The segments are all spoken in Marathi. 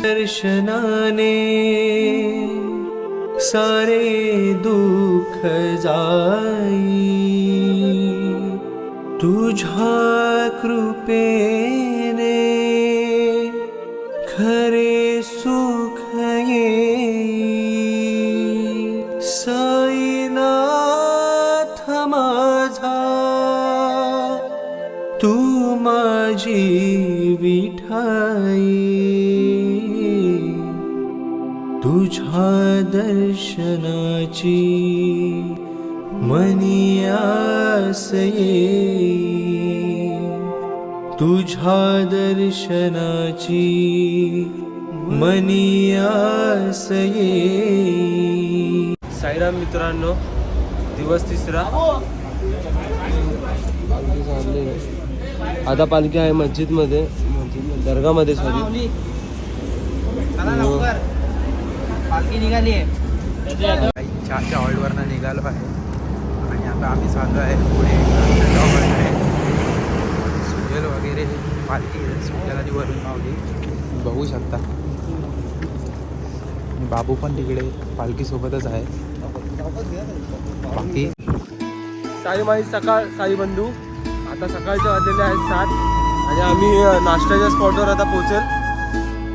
दर्शनाने सारे दुःख जाई, तुझ्या कृपेने खरे सुख येई। साईनाथ माझा तू माझी विठाई, तुझ्या दर्शनाची मनी आस येई, तुझ्या दर्शनाची मनी आस येई। साईराम मित्रांनो, दिवस तिसरा, आता पालखी आहे मस्जिदमध्ये, दर्गामध्ये सॉरी, पालखी निघाली आहे। चहाच्या हॉलवरनं निघालो आहे आणि आता आम्ही चाललो आहे पुढे सुजल वगैरे पालखी सुजलाची वरून मावली बघू शकता। बाबू पण तिकडे पालखीसोबतच आहे। बाकी साई सकाळ साई बंधू, आता सकाळचे वाजलेले आहेत 7 आणि आम्ही नाश्त्याच्या स्पॉटवर आता पोहोचेल।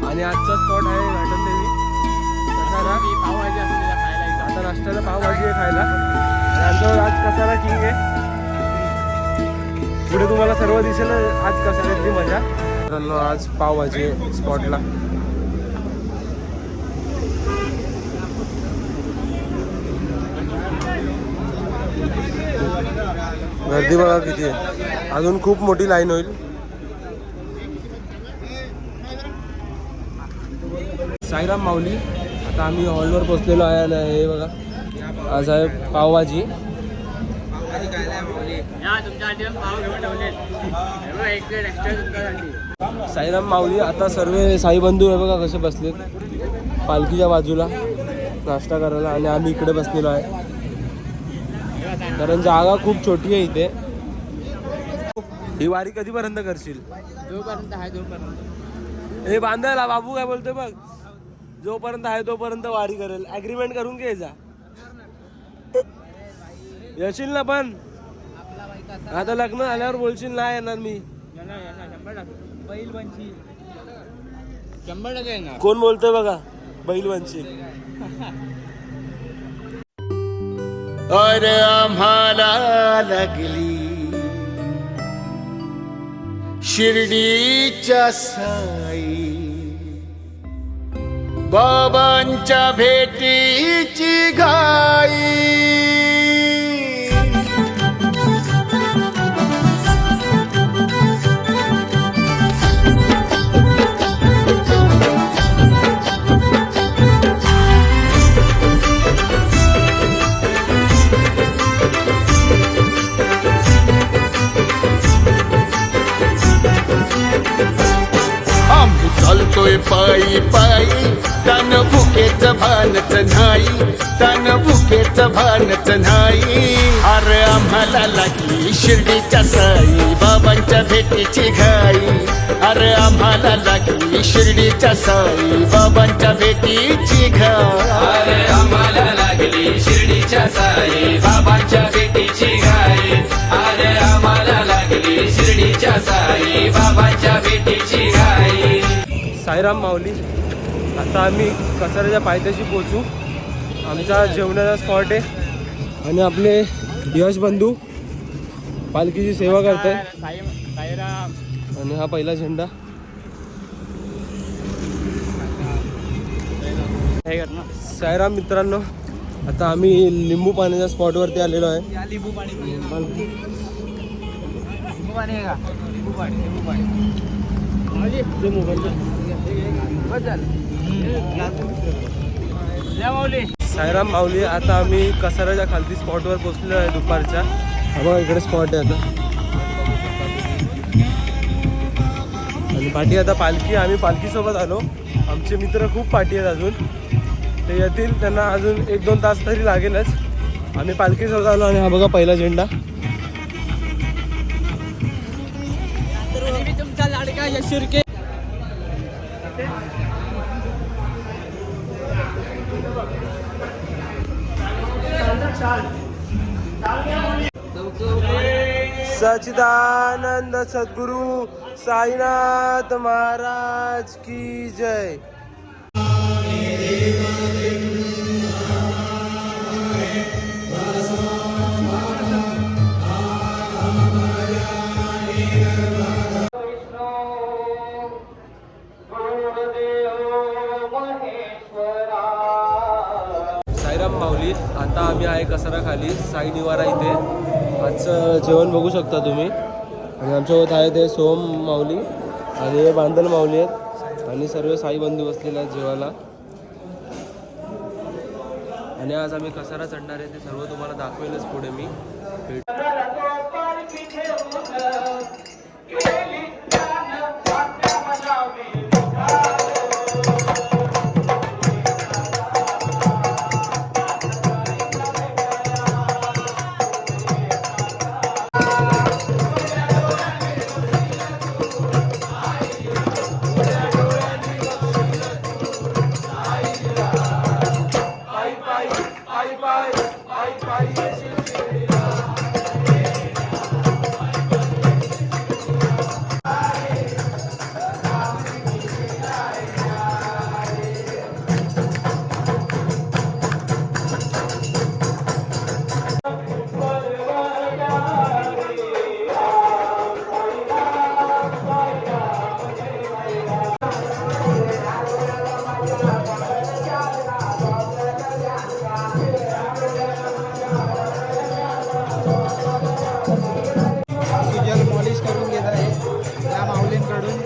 आणि आजचा स्पॉट आहे गार्डन देवी कसारा। पावभाजी असलेला खायला, आता नाश्त्याला पावभाजी आहे खायला। आणि आमच्यावर आज कसारा किंग आहे, पुढे तुम्हाला सर्व दिसेल आज कसाऱ्यातली मजा। मित्रांनो, आज पावभाजी आहे स्पॉटला। गर्दी बघा किती आहे, अजून खूप मोठी लाईन होईल। साईराम माऊली, आता आम्ही हॉलवर पोचलेलो आहे आणि हे बघा आज आहे पावभाजी। साईराम माऊली, आता सर्व साई बंधू आहे बघा कसे बसलेत पालखीच्या बाजूला नाश्ता करायला, आणि आम्ही इकडे बसलेलो आहे कारण जागा खूप छोटी आहे इथे। ही वारी कधीपर्यंत करशील? जोपर्यंत आहे जोपर्यंत। हे बांधायला बाबू काय बोलतोय बघ, जोपर्यंत आहे तोपर्यंत वारी करेल। ऍग्रीमेंट करून घ्यायचा, येशील ना? पण आता लग्न झाल्यावर बोलशील नाही येणार मी। 100% येणार। कोण बोलतोय बघा, बैल बनशील। अरे आम्हाला लागली शिर्डीच्या साई, बाबांच्या भेटीची घाई। चालतोय पायी पायी, तन भुकेच भानच नाही, तन भुकेच भानच नाही। अरे आम्हाला लागली शिर्डीच्या साई, बाबांच्या भेटीची घाई। अरे आम्हाला लागली शिर्डीच्या साई, बाबांच्या भेटीची घाई। अरे आम्हाला लागली शिर्डीच्या साई, बाबांच्या भेटीची घाई। अरे आम्हाला लागली शिर्डीच्या साई, बाबांच्या भेटीची घाई। साईराम माऊली, आता आम्ही कसाऱ्याच्या पायथ्याशी पोचू। आमचा जेवणाचा स्पॉट आहे आणि आपले यश बंधू पालखीची सेवा करताय। आणि हा पहिला झेंडा। साईराम मित्रांनो, आता आम्ही लिंबू पाण्याच्या स्पॉटवरती आलेलो आहे। लिंबू पाणी आहे का? लिंबू पाणी साईराम माऊली, आता आम्ही कसाऱ्याच्या खालती स्पॉटवर पोहोचलेलो आहे दुपारच्या। हा बघा इकडे स्पॉट आहे आता, आणि पाठी आता पालखी, आम्ही पालखीसोबत आलो। आमचे मित्र खूप पाठी आहेत अजून, ते येतील, त्यांना अजून 1-2 तास तरी लागेलच। आम्ही पालखीसोबत आलो आणि हा बघा पहिला झेंडा। तुमचा लाडका यश शिर्के। सच्चिदानंद सद्गुरु साईनाथ महाराज की जय. साईराम माऊली. आता आम्ही आहे कसारा खाली साई निवारा इथे. आजचं जेवण बघू शकता तुम्ही. आणि आमच्यासोबत आहे ते सोम माऊली आणि हे बांधल माऊली आहेत आणि सर्व साई बंधू बसलेले आहेत जेवायला. आणि आज आम्ही कसारा चढणार आहे ते सर्व तुम्हाला दाखवेलच पुढे मी. जल पॉलिश करून घेत आहे या माऊलींकडून.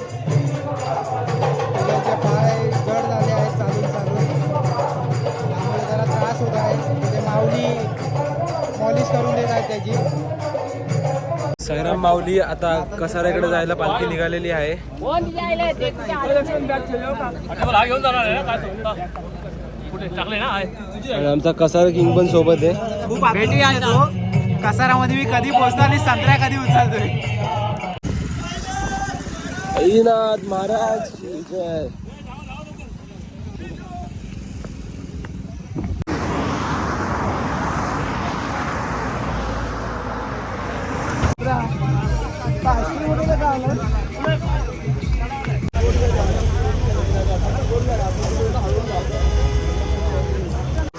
त्याचे पाय जड झाले आहेत चालून त्यामुळे त्याला त्रास होत आहे. ते माऊली पॉलिश करून देत आहेत त्याची. साईराम माऊली. आता कसाऱ्याकडे जायला पालखी निघालेली आहे. आणि आमचा कसारा किंग पण सोबत आहे. खूप भेटी आहे तो कसारामध्ये. मी कधी पोहोचणार नाही, संत्र्या कधी उचलतोय. साईनाथ महाराज की जय.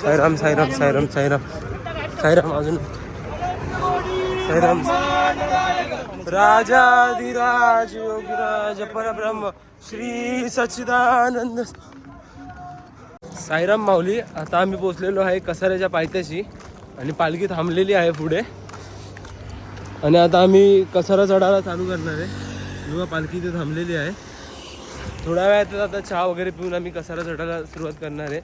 साईराम साईराम साईराम साईराम साईराम. अजून साईराम. राजाधिराज योगीराज परब्रह्म श्री सच्चिदानंद. साईराम माऊली. आता आम्ही पोचलेलो आहे कसाऱ्याच्या पायथ्याशी आणि पालखी थांबलेली आहे पुढे. आणि आता आम्ही कसारा चढायला चालू करणार आहे. जेव्हा पालखी इथे थांबलेली आहे. थोड्या वेळात आता चहा वगैरे पिऊन आम्ही कसारा चढायला सुरुवात करणार आहे.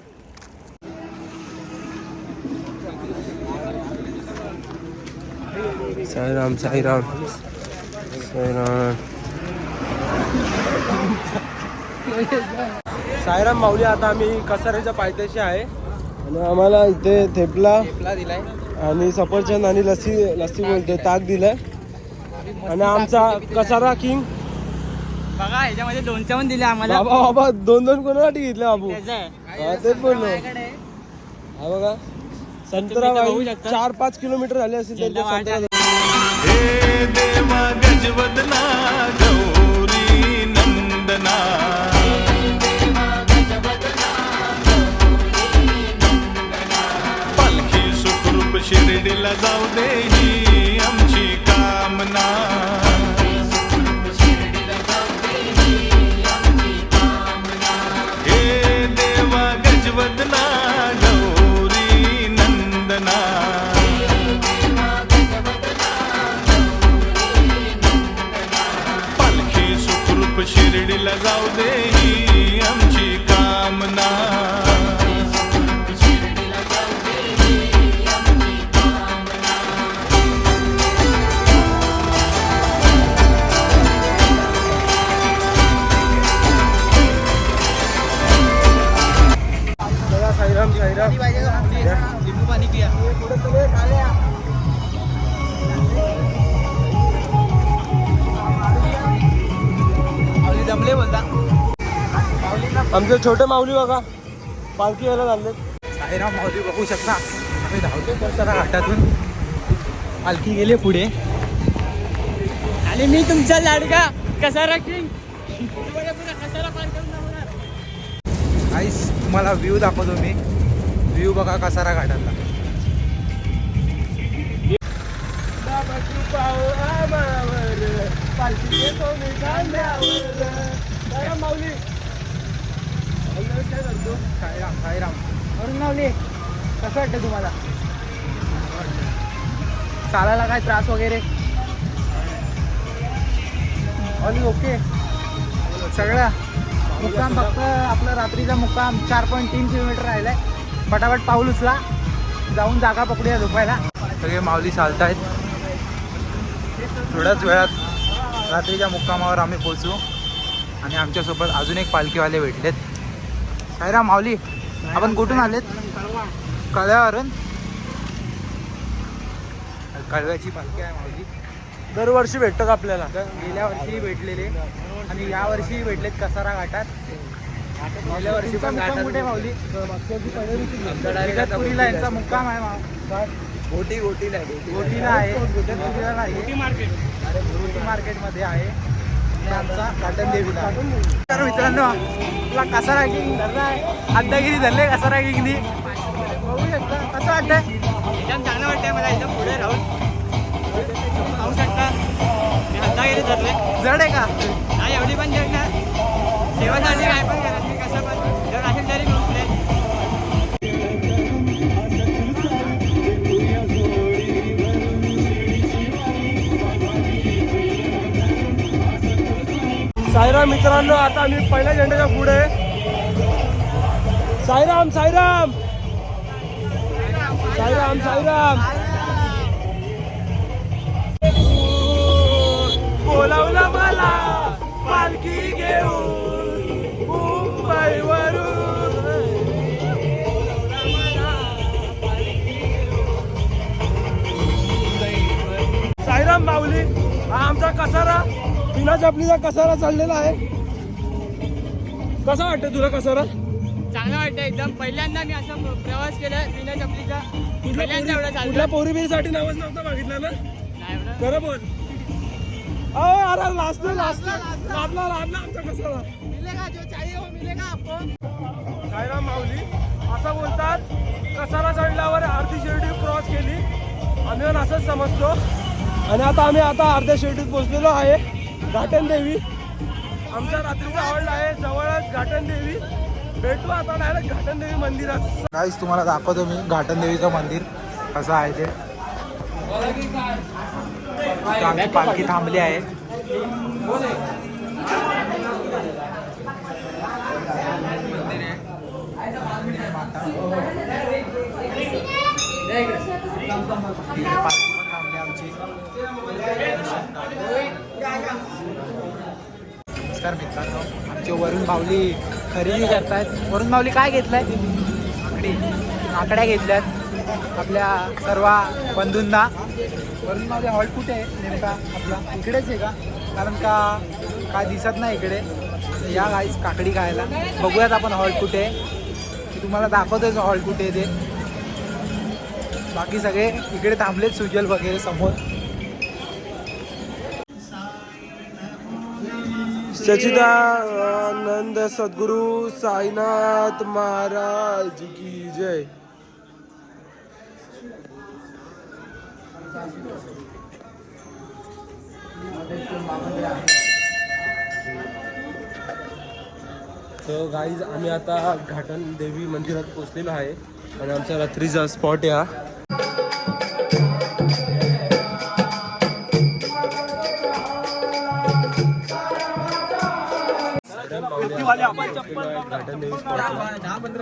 साईराम साईराम साईराम. साईराम माऊली. आता आम्ही कसाऱ्याच्या पायथ्याशी आहे आणि आम्हाला इथे थेपला दिलाय आणि सफरचंद आणि लस्सी बोलते ताक दिलंय. आणि आमचा कसारा किंग बघा ह्याच्यामध्ये लोणचं पण दिले आम्हाला. बाबा बाबा दोन दोन कोणासाठी घेतले बाबू. हा तेच बोललो. हा बघा संत्रा 4-5 किलोमीटर झाले असेल त्यांच्या संत्रा. हे देवा गजवदना गौरी नंदना. पालखी सुखरूप शिर्डीला जाऊ दे ही आमची कामना. हे देवा गजवदना गौरी नंदना. शिर्डीला जाऊ दे ही आमची कामना. साईराम साईराम. लिंबू पाणी पिया. जमले बोलता. आमचे छोटे माऊली बघा पालखी यायला चालले. साईराम माऊली बघू शकता. आम्ही धावतो कसारा घाटातून. पालखी गेले पुढे. आणि मी तुमचा लाडका कसारा किंग कसारा पार करून दाखवणार. आईस तुम्हाला व्ह्यू दाखवतो मी. व्ह्यू बघा कसारा घाटातला. माऊली काय करतो? साईराम साईराम. अरुण माऊली कसं वाटतं तुम्हाला? चालायला काय त्रास वगैरे? ऑली ओके सगळं. मुक्काम फक्त आपला रात्रीचा मुक्काम 4.3 किलोमीटर राहिलाय. फटाफट पाऊल उचला, जाऊन जागा पकडूया झोपायला. सगळे माऊली चालत आहेत. थोड्याच वेळात रात्रीच्या मुक्कामावर आम्ही पोचू. आणि आमच्यासोबत अजून एक पालखीवाले भेटलेत. साईराम माऊली, आपण कुठून आलेत? कळव्यावरून. कळव्याची पालखी आहे माऊली. दरवर्षी भेटतात आपल्याला. गेल्या वर्षी भेटलेले आणि या वर्षी भेटलेत कसारा घाटात. गेल्या वर्षी पण घाटात कुठे माऊली? इगतपुरीला यांचा मुक्काम आहे. गोटीला गोटीला आहे. इगतपुरीला नाही, गोटी मार्केटमध्ये आहे. आणि आमचा घाटन देवीला. तर मित्रांनो, आपला कसारा किंग धरलाय. अद्दागिरी धरले कसारा किंगनी. बघू शकता कसं वाटतंय? एकदम चांगलं वाटतंय मला एकदम पुढे राहून. पाहू शकता मी हद्दागिरी धरले. जड आहे का? नाही एवढी पण जग ना. सेवासाठी काय पण करा मी कसं पण जर असेल तरी घेऊन साईराम मित्रांनो, आता आम्ही पहिल्या झेंड्याच्या पुढे. साईराम साईराम साईराम साईराम. बोलावलं मला पालखी घेऊन मुंबईवरून. साईराम माऊली, हा आमचा कसारा बिना चपलीचा कसारा चाललेला आहे. कसा वाटतं तुला कसारा? चांगलं वाटतं एकदम. पहिल्यांदा मी असं प्रवास केला बिना चपलीचा. पहिल्यांदा एवढं कुठल्या चाललं पोरीबीरीसाठी नावच नव्हतं मागितलं ना? नाही एवढं. खरं बोल. अरे लाजला आमचा कसारा. साईराम माऊली असं बोलतात, कसारा चढल्यावर अर्धी शिर्डी क्रॉस केली. आम्ही पण असंच समजतो. आणि आता आम्ही अर्ध्या शिर्डीत पोहोचलेलो आहे. घाटन देवी आमचा रात्रीचा हॉल्ट आहे. जवळच घाटन देवी. भेटू आता डायरेक्ट घाटन देवी मंदिरात. काहीच तुम्हाला दाखवतो मी घाटन देवीचं मंदिर कसं आहे ते. इथं आमची पालखी थांबली आहे. पालखी पण थांबली आमची. नमस्कार मित्रांनो, आमचे वरुण माऊली खरेदी करतायत. वरुण माऊली काय घेतलंय? आकड्या घेतल्यात आपल्या सर्व बंधूंना. वरुण माऊली हॉल्ट कुठे आहे नेमका आपला? इकडेच आहे का? कारण का काय दिसत नाही इकडे. या गाईस काकडी खायला. बघूयात आपण हॉल्ट कुठे आहे. मी तुम्हाला दाखवतोच हॉल्ट कुठे आहे ते. बाकी सगळे इकडे थांबलेत सुजल वगैरे समोर. सच्चिदानंद सद्गुरु साईनाथ महाराज की जय. तो गाईज आम्ही आता घाटन देवी मंदिरात पोहोचलेलो आहे. आणि आमचा रात्रीचा स्पॉट आहे हा.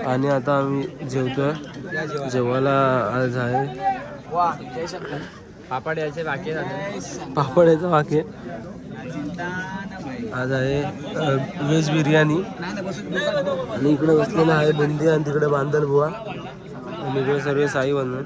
आणि आता आम्ही जेवतोय. जेवायला आज आहे पापड यायचे बाकी पापड यायचा बाकी. आज आहे व्हेज बिर्याणी. आणि इकडे बसलेला आहे बुंदी आणि तिकडे बांधल बुवा. आणि इकडे सर्व साई बनवून.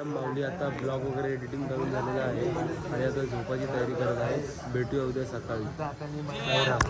साईराम माऊली आता ब्लॉग वगैरे एडिटिंग करून झालेला आहे आणि आता झोपाची तयारी करत आहे. भेटूया उद्या सकाळी. साईराम.